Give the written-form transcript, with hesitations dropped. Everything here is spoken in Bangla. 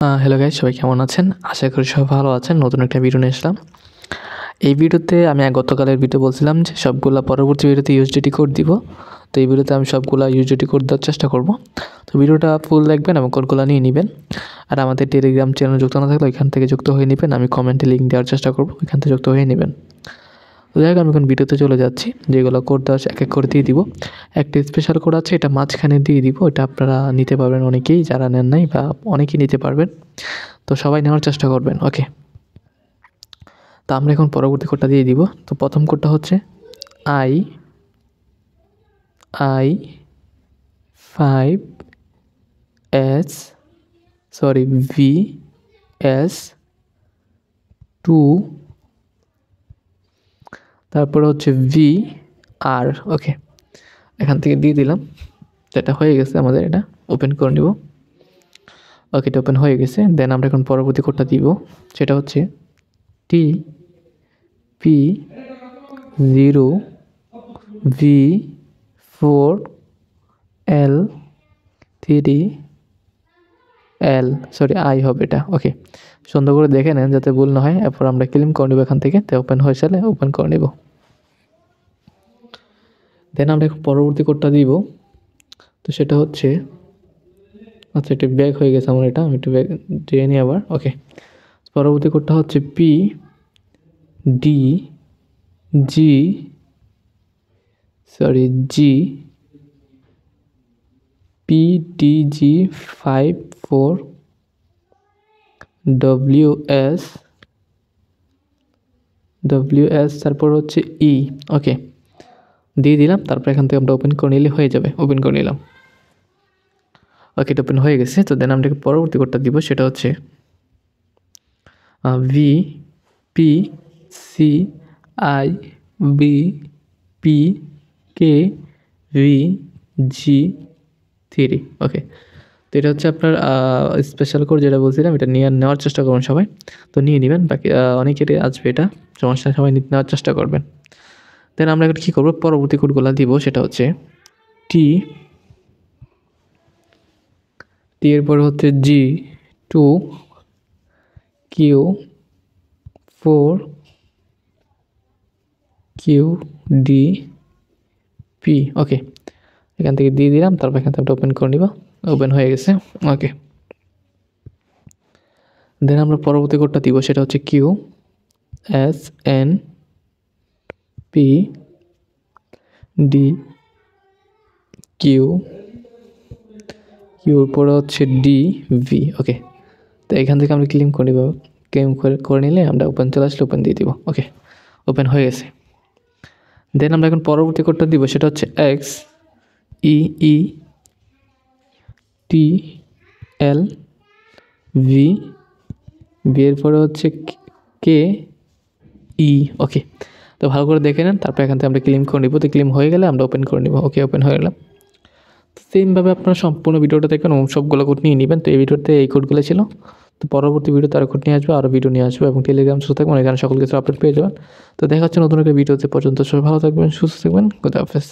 হ্যালো গাইস, সবাই কেমন আছেন? আশা করি সবাই ভালো আছেন। নতুন একটা ভিডিও নিয়ে আসলাম। এই ভিডিওতে আমি গতকালের ভিডিও বলছিলাম যে সবগুলা পরবর্তী ভিডিওতে ইউএসডিটি কোড দিব। তো এই ভিডিওতে আমি সবগুলা ইউএসডিটি কোড দেওয়ার চেষ্টা করব। তো ভিডিওটা ফুল দেখবেন এবং কোডগুলো নিয়ে নেবেন। আর আমাদের টেলিগ্রাম চ্যানেল যুক্ত না থাকলে ওইখান থেকে যুক্ত হয়ে নেবেন। আমি কমেন্টে লিঙ্ক দেওয়ার চেষ্টা করব, ওইখান থেকে যুক্ত হয়ে নেবেন। তো যাই হোক, আমি এখন ভিডিওতে চলে যাচ্ছি। যেগুলো কোড দেওয়া আছে এক এক করে দিয়ে দিব। একটা স্পেশাল কোড আছে, এটা মাঝখানে দিয়ে দিব। এটা আপনারা নিতে পারবেন অনেকেই, যারা নেন নাই বা অনেকেই নিতে পারবেন। তো সবাই নেওয়ার চেষ্টা করবেন। ওকে, তো আমরা এখন পরবর্তী কোডটা দিয়ে দিব। তো প্রথম কোডটা হচ্ছে আই 5 ভি এস 2, তারপরে হচ্ছে ভি আর। ওকে, এখান থেকে দিয়ে দিলাম। এটা হয়ে গেছে আমাদের, এটা ওপেন করে নিব। ওকে, এটা ওপেন হয়ে গেছে। দেন আমরা এখন পরবর্তী কোডটা দিব, সেটা হচ্ছে TP0V4L3L, সরি আই হবে এটা। ওকে, সুন্দর করে দেখে নেন যাতে ভুল না হয়। এরপর আমরা ক্লেম করে নেব এখান থেকে। তো ওপেন হয়ে গেলে ওপেন করে নেব। দেন আমরা এখন পরবর্তী কোডটা দিব। তো সেটা হচ্ছে, আচ্ছা এটা ব্যাক হয়ে গেছে আমার, এটা আমি একটু ব্যাক দিয়ে নিই আবার। ওকে, পরবর্তী কোডটা হচ্ছে PDG54WS, তারপর হচ্ছে ই। ওকে, দিয়ে দিলাম। তারপর এখান থেকে আমরা ওপেন করে নিলে হয়ে যাবে। ওপেন করে নিলাম। ওকে, এটা ওপেন হয়ে গেছে। তো দেন আমরা পরবর্তী কোডটা দিব, সেটা হচ্ছে VPCIBPKVG3। ওকে, তো এটা হচ্ছে আপনার স্পেশাল কোড, যেটা বলছিলাম এটা নেওয়ার চেষ্টা করবেন সবাই। তো নিয়ে নেবেন, বাকি অনেকেরই আসবে এটা, সমস্যা, সবাই নেওয়ার চেষ্টা করবেন। দেন আমরা এখন কী করবো, পরবর্তী কোডগুলো দিব, সেটা হচ্ছে টি এর পরে হচ্ছে G2QDP। ওকে, এখান থেকে দিয়ে দিলাম। তারপর এখান থেকে ওপেন করে নিব। ওপেন হয়ে গেছে। ওকে, দেন আমরা পরবর্তী কোডটা দিব, সেটা হচ্ছে QSNPDQর পরে হচ্ছে DV। ওকে, তো এখান থেকে আমরা ক্লেম করে নিব। ক্লেম করে নিলে আমরা ওপেন চলে আসলে ওপেন দিয়ে দিব। ওকে, ওপেন হয়ে গেছে। দেন আমরা এখন পরবর্তী কোডটা দিব, সেটা হচ্ছে XEETLV, এর পরে হচ্ছে KE। ওকে, তো ভালো করে দেখে নেন। তারপর এখান থেকে আমরা ক্লেম করে নিব। তো ক্লেম হয়ে গেলে আমরা ওপেন করে নিব। ওকে, ওপেন হয়ে গেলাম। সেমভাবে আপনারা সম্পূর্ণ ভিডিওটা দেখবেন এবং সবগুলো কোড নিয়ে নেবেন। তো এই ভিডিওতে এই কোডগুলো ছিল। তো পরবর্তী ভিডিওতে আরও কোড নিয়ে আসবে, আরও ভিডিও নিয়ে আসবে এবং টেলিগ্রাম সুস্থ থাকবেন, এখানে সকল কিছু আপডেট পেয়ে যাবেন। তো দেখা হচ্ছে নতুন একটা ভিডিওতে। পর্যন্ত সবাই ভালো থাকবেন, সুস্থ থাকবেন। খুদা হাফেজ।